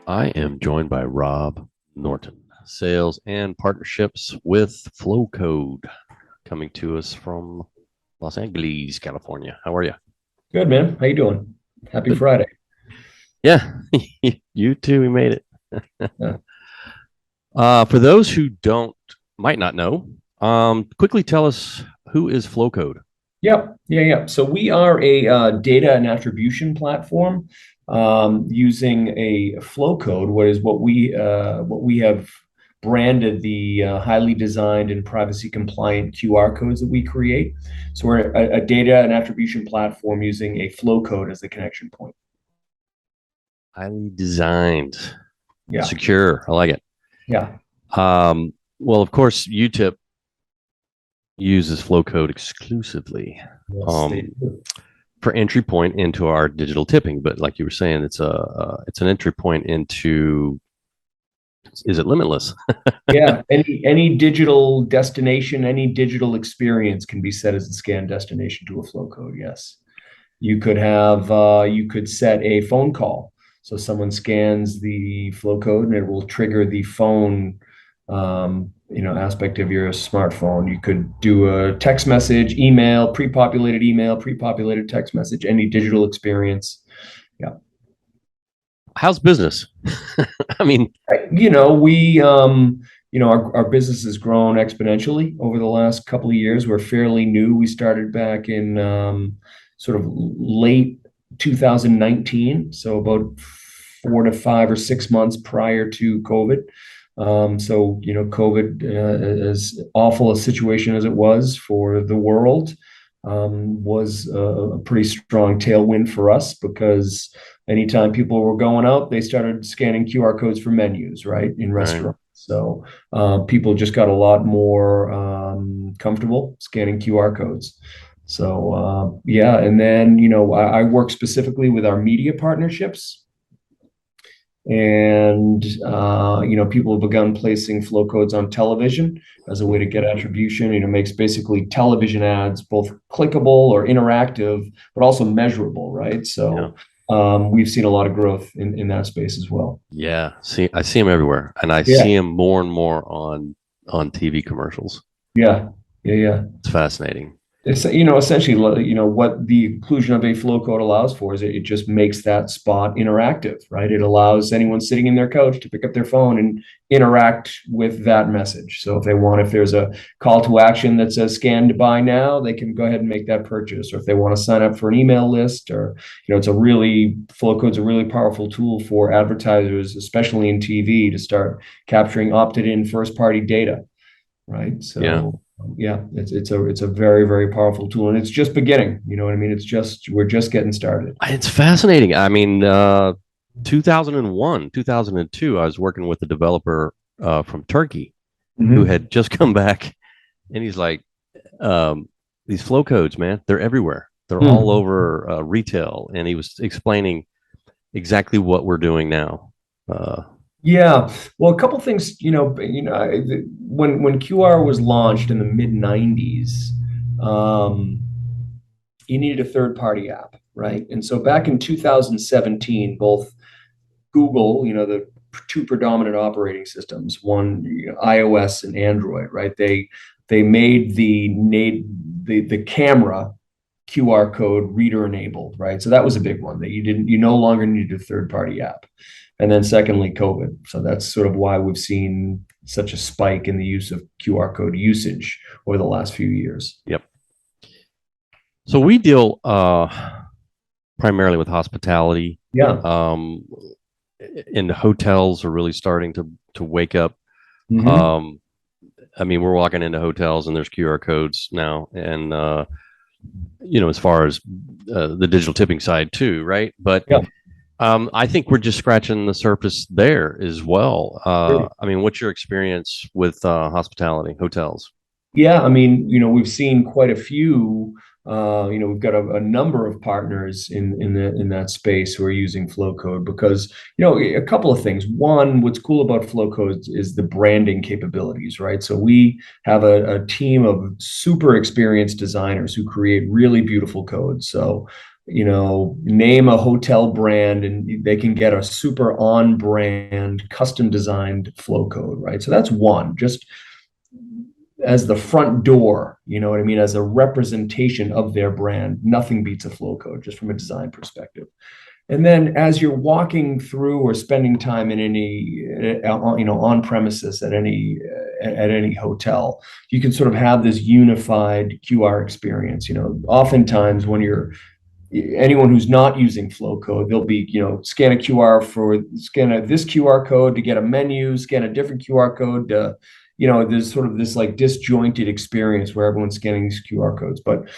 I am joined by Rob Norton, sales and partnerships with Flowcode, coming to us from Los Angeles, California. How are you? Good, man. How you doing? Happy Good. Friday. Yeah, you too. We made it. Yeah. For those who might not know, quickly tell us who is Flowcode. Yep. Yeah. So we are a data and attribution platform using a flow code. What we have branded the highly designed and privacy compliant QR codes that we create. So we're a data and attribution platform using a flow code as the connection point. Highly designed, Yeah. secure. I like it. Yeah. Well, of course, UTIP uses Flowcode exclusively. Yes. Um, for entry point into our digital tipping. But like you were saying, it's an entry point into, is it limitless? Yeah, any digital destination, any digital experience can be set as a scan destination to a flow code. Yes, you could set a phone call. So someone scans the flow code and it will trigger the phone, aspect of your smartphone. You could do a text message, email, pre-populated text message, any digital experience. Yeah. How's business? I mean, Our business has grown exponentially over the last couple of years. We're fairly new. We started back in sort of late 2019, so about 4 to 5 or 6 months prior to COVID. COVID, as awful a situation as it was for the world, was a pretty strong tailwind for us because anytime people were going out, they started scanning QR codes for menus, right, in right. restaurants. So people just got a lot more comfortable scanning QR codes. So yeah, and then I work specifically with our media partnerships, and people have begun placing flow codes on television as a way to get attribution. Makes basically television ads both clickable or interactive, but also measurable, right? Yeah. So we've seen a lot of growth in that space as well. Yeah. I see them everywhere, and I Yeah, see them more and more on TV commercials. yeah, yeah. It's fascinating. It's essentially what the inclusion of a flow code allows for is it just makes that spot interactive, right? It allows anyone sitting in their couch to pick up their phone and interact with that message. So if there's a call to action that says scan to buy now, they can go ahead and make that purchase. Or if they want to sign up for an email list, or flow code's a really powerful tool for advertisers, especially in TV, to start capturing opted in first party data, right? Yeah. So yeah, it's a very, very powerful tool, and it's just beginning. You know what I mean? We're just getting started. It's fascinating. I mean, 2001, 2002, I was working with a developer from Turkey who Mm-hmm. had just come back, and he's like, um, these flow codes, man, they're everywhere. They're all Hmm. over retail. And he was explaining exactly what we're doing now. Yeah, well, a couple things. When QR was launched in the mid '90s, um, you needed a third party app, right? And so back in 2017, both Google, the two predominant operating systems, one iOS and Android, right? They made the camera QR code reader enabled, right? So that was a big one that you no longer needed a third party app. And then secondly, COVID. So that's sort of why we've seen such a spike in the use of QR code usage over the last few years. Yep. So we deal primarily with hospitality. Yeah. Um, and hotels are really starting to wake up. Mm-hmm. Um, I mean, we're walking into hotels and there's QR codes now, and as far as the digital tipping side too, right? But Yeah. I think we're just scratching the surface there as well. Sure. I mean, what's your experience with hospitality hotels? Yeah, I mean, we've seen quite a few. We've got a number of partners in that space who are using Flowcode because a couple of things. One, what's cool about Flowcode is the branding capabilities, right? So we have a team of super experienced designers who create really beautiful codes. So name a hotel brand and they can get a super on brand custom designed flow code, right? So that's one, just as the front door, you know what I mean, as a representation of their brand. Nothing beats a flow code just from a design perspective. And then as you're walking through or spending time in any, on premises at any hotel, you can sort of have this unified QR experience. Oftentimes when you're anyone who's not using flow code, they'll be, scan a QR this QR code to get a menu, scan a different QR code to, there's sort of this like disjointed experience where everyone's scanning these QR codes. But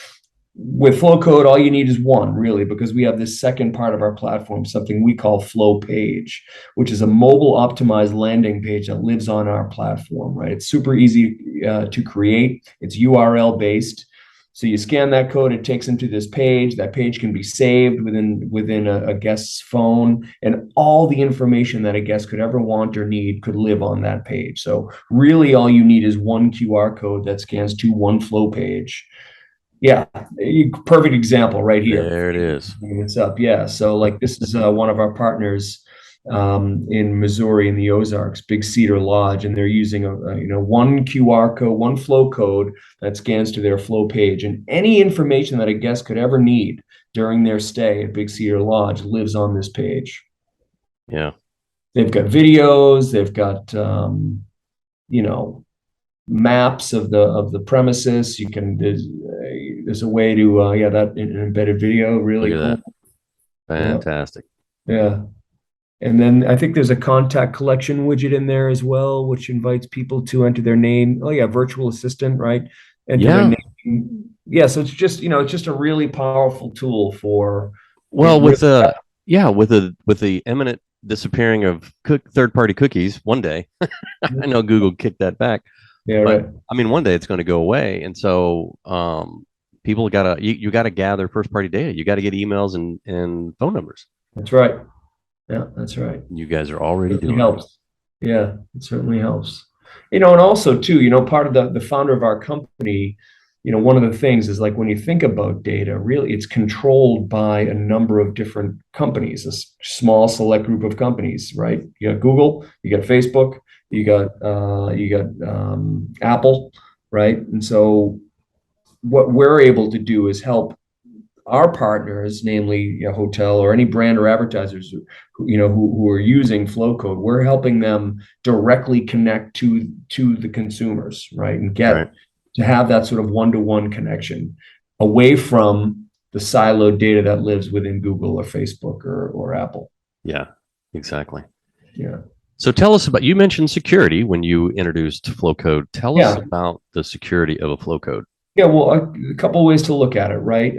with Flowcode, all you need is one, really, because we have this second part of our platform, something we call Flowpage, which is a mobile optimized landing page that lives on our platform, right? It's super easy to create. It's URL based. So you scan that code, it takes them to this page. That page can be saved within a guest's phone, and all the information that a guest could ever want or need could live on that page. So really all you need is one QR code that scans to one flow page. Yeah, perfect example right here. There it is. It's up. Yeah. So like this is one of our partners in Missouri in the Ozarks, Big Cedar Lodge, and they're using one QR code, one flow code that scans to their flow page, and any information that a guest could ever need during their stay at Big Cedar Lodge lives on this page. Yeah. They've got videos, they've got maps of the premises. You can there's a way to that an embedded video, really Look at cool. that. Fantastic. Yeah. And then I think there's a contact collection widget in there as well, which invites people to enter their name. Oh yeah, virtual assistant, right? Enter their name. Yeah, so it's just a really powerful tool for with the imminent disappearing of third-party cookies one day. I know Google kicked that back. Yeah, but, right. I mean, one day it's going to go away, and so people you gotta gather first-party data. You got to get emails and phone numbers. That's right. Yeah, that's right. You guys are already doing it. Helps. Yeah, it certainly helps. And also too, part of the founder of our company, one of the things is like when you think about data, really it's controlled by a number of different companies, a small select group of companies, right? You got Google, you got Facebook, you got Apple, right? And so what we're able to do is help our partners, namely a hotel or any brand or advertisers who are using Flowcode. We're helping them directly connect to the consumers, right? And get to have that sort of one-to-one connection away from the siloed data that lives within Google or Facebook or Apple. Yeah, exactly. Yeah. So tell us you mentioned security when you introduced Flowcode. Tell us about the security of a Flowcode. Yeah, well, a couple of ways to look at it, right?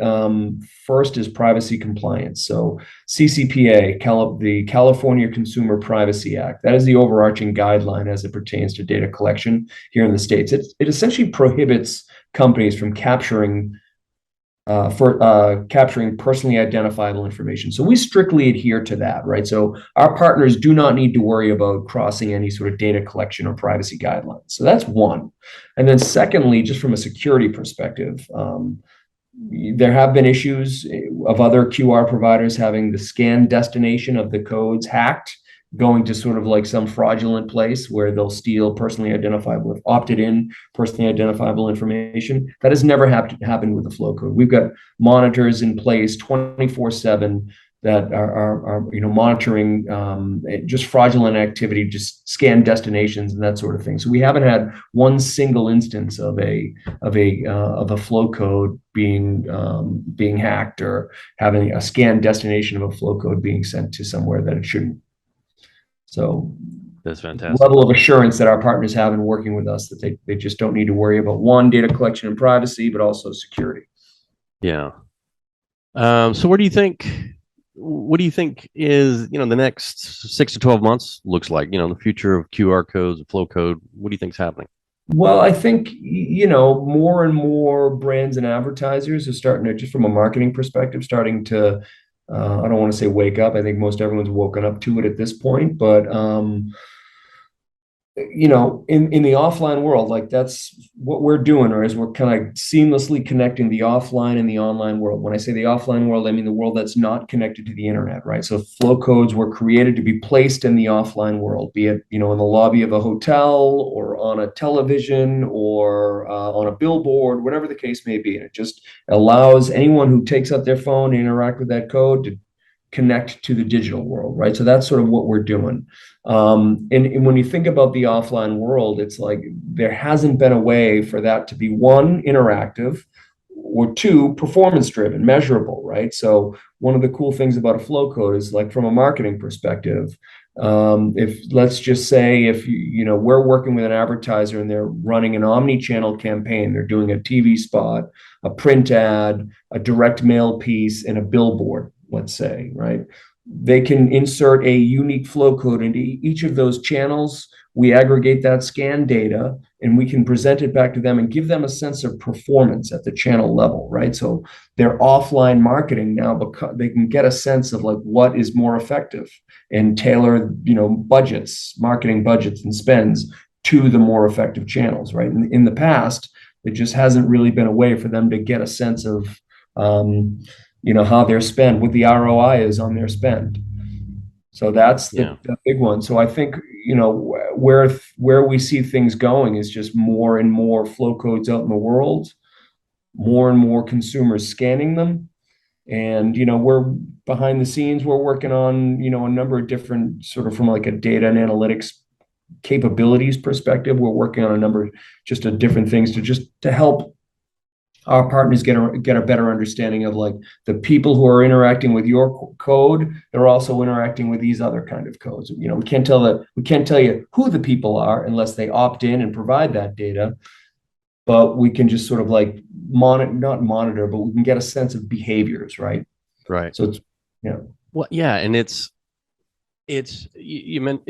First is privacy compliance. So CCPA, the California Consumer Privacy Act, that is the overarching guideline as it pertains to data collection here in the States. It essentially prohibits companies from capturing personally identifiable information. So we strictly adhere to that, right? So our partners do not need to worry about crossing any sort of data collection or privacy guidelines. So that's one. And then secondly, just from a security perspective, there have been issues of other QR providers having the scan destination of the codes hacked, going to sort of like some fraudulent place where they'll steal personally identifiable, opted in personally identifiable information. That has never happened with the Flowcode. We've got monitors in place 24/7 that are monitoring just fraudulent activity, just scan destinations and that sort of thing. So we haven't had one single instance of a Flowcode being hacked or having a scanned destination of a Flowcode being sent to somewhere that it shouldn't. So that's fantastic. Level of assurance that our partners have in working with us, that they just don't need to worry about one, data collection and privacy, but also security. Yeah. So what do you think is, the next 6 to 12 months looks like, the future of QR codes, flow code? What do you think is happening? Well, I think, more and more brands and advertisers are starting to, just from a marketing perspective, starting to, I don't want to say wake up. I think most everyone's woken up to it at this point, but in the offline world, like that's what we're doing, or is we're kind of seamlessly connecting the offline and the online world. When I say the offline world, I mean the world that's not connected to the internet, right? So flow codes were created to be placed in the offline world, be it, in the lobby of a hotel or on a television or on a billboard, whatever the case may be. And it just allows anyone who takes out their phone and interact with that code to connect to the digital world, right? So that's sort of what we're doing. And when you think about the offline world, it's like there hasn't been a way for that to be one, interactive, or two, performance driven, measurable, right? So one of the cool things about a flow code is like from a marketing perspective, if let's just say if we're working with an advertiser and they're running an omni-channel campaign, they're doing a TV spot, a print ad, a direct mail piece, and a billboard, let's say, right? They can insert a unique flow code into each of those channels. We aggregate that scan data and we can present it back to them and give them a sense of performance at the channel level, right? So their offline marketing now, because they can get a sense of like what is more effective and tailor, budgets, marketing budgets and spends to the more effective channels, right? In the past, it just hasn't really been a way for them to get a sense of how their spend, what the ROI is on their spend. So that's Yeah. the big one. So I think, where we see things going is just more and more flow codes out in the world, more and more consumers scanning them. And, we're behind the scenes, we're working on, a number of different sort of from like a data and analytics capabilities perspective. We're working on a number of just of different things to help our partners get a better understanding of like the people who are interacting with your code. They're also interacting with these other kind of codes. We can't tell you who the people are unless they opt in and provide that data. But we can just sort of like not monitor, but we can get a sense of behaviors, right? Right. So it's yeah, Well, yeah, and you meant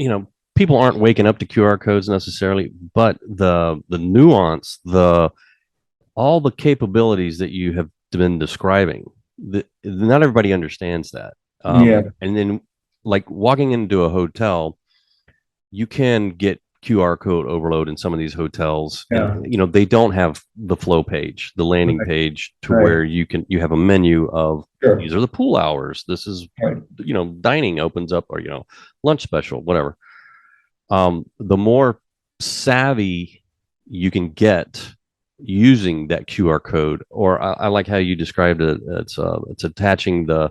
people aren't waking up to QR codes necessarily, but the nuance, the all the capabilities that you have been describing, not everybody understands that. yeah, And then, like walking into a hotel, you can get QR code overload in some of these hotels, and yeah, they don't have the flow page, the landing right, page to right, where you have a menu of sure, these are the pool hours. This is right, dining opens up, or lunch special, whatever. The more savvy you can get using that QR code, or I like how you described it. It's attaching the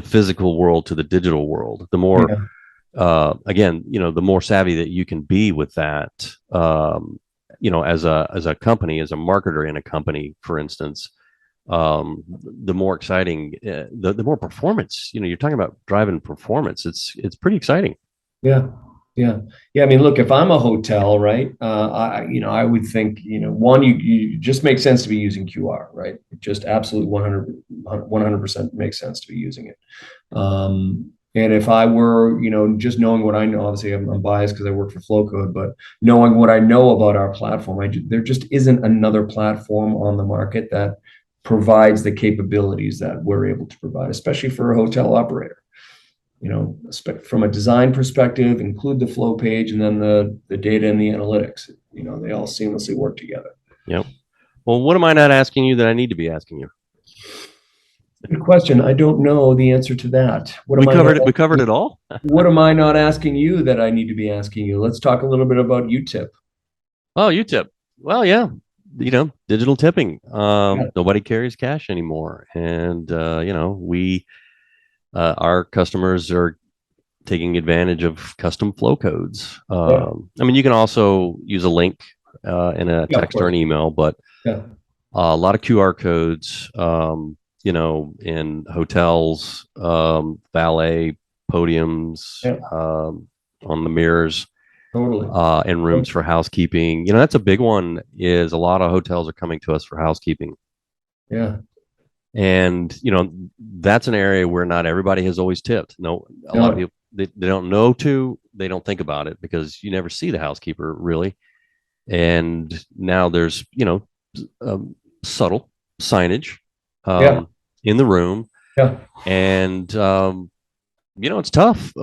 physical world to the digital world. The more yeah, again, the more savvy that you can be with that, as a company, as a marketer in a company, for instance, the more exciting, the more performance. You're talking about driving performance. It's pretty exciting. yeah. Yeah. Yeah. I mean, look, if I'm a hotel, right, I would think, one, you just makes sense to be using QR, right? It just absolutely 100% makes sense to be using it. And if I were, just knowing what I know, obviously I'm biased because I work for Flowcode, but knowing what I know about our platform, there just isn't another platform on the market that provides the capabilities that we're able to provide, especially for a hotel operator. From a design perspective, include the flow page and then the data and the analytics. They all seamlessly work together. Yep. Well, what am I not asking you that I need to be asking you? Good question. I don't know the answer to that. What We am I not covered it. We covered it all. what am I not asking you that I need to be asking you? Let's talk a little bit about UTIP. Oh, you tip. Well, yeah, digital tipping. Yeah. Nobody carries cash anymore, and we our customers are taking advantage of custom flow codes. Yeah. I mean, you can also use a link in a Yeah, of text or course. an email, but Yeah. a lot of QR codes. In hotels, valet podiums, Yeah. on the mirrors, Totally. and rooms for housekeeping. That's a big one. Is a lot of hotels are coming to us for housekeeping, Yeah. and that's an area where not everybody has always tipped. No, a lot of No. people they don't know to, they don't think about it because you never see the housekeeper really. And now there's subtle signage Yeah. in the room, Yeah. and it's tough.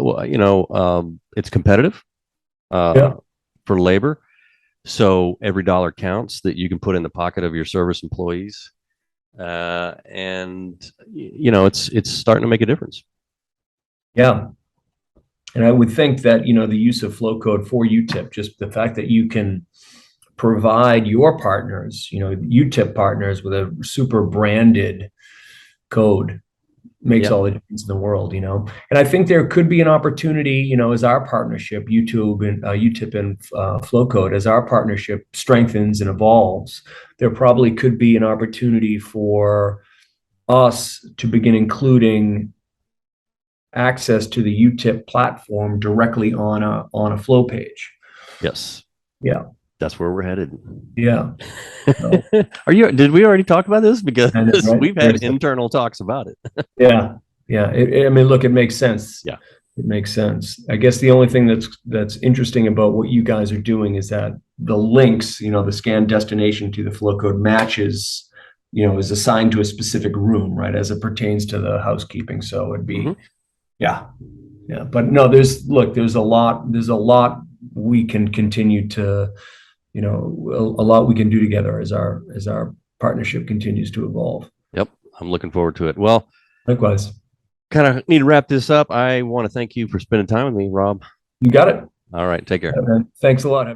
It's competitive. Uh, Yeah. for labor. So every dollar counts that you can put in the pocket of your service employees. And it's starting to make a difference. Yeah. And I would think that, the use of Flowcode for UTIP, just the fact that you can provide your partners, UTIP partners with a super branded code makes Yeah. all the difference in the world, And I think there could be an opportunity, as our partnership, YouTube and UTIP and Flowcode, as our partnership strengthens and evolves, there probably could be an opportunity for us to begin including access to the UTIP platform directly on a flow page. Yes. Yeah. That's where we're headed. Yeah. So, Did we already talk about this? Because I know, right? we've had internal talks about it. Yeah. Yeah. I mean, look, it makes sense. Yeah. It makes sense. I guess the only thing that's interesting about what you guys are doing is that the links, the scan destination to the flow code matches, is assigned to a specific room, right? As it pertains to the housekeeping. So it'd be, yeah. Yeah. But no, there's a lot we can continue to, a lot we can do together as our partnership continues to evolve. Yep. I'm looking forward to it. Well, likewise. Kind of need to wrap this up. I want to thank you for spending time with me, Rob. You got it. All right. Take care. Thanks a lot.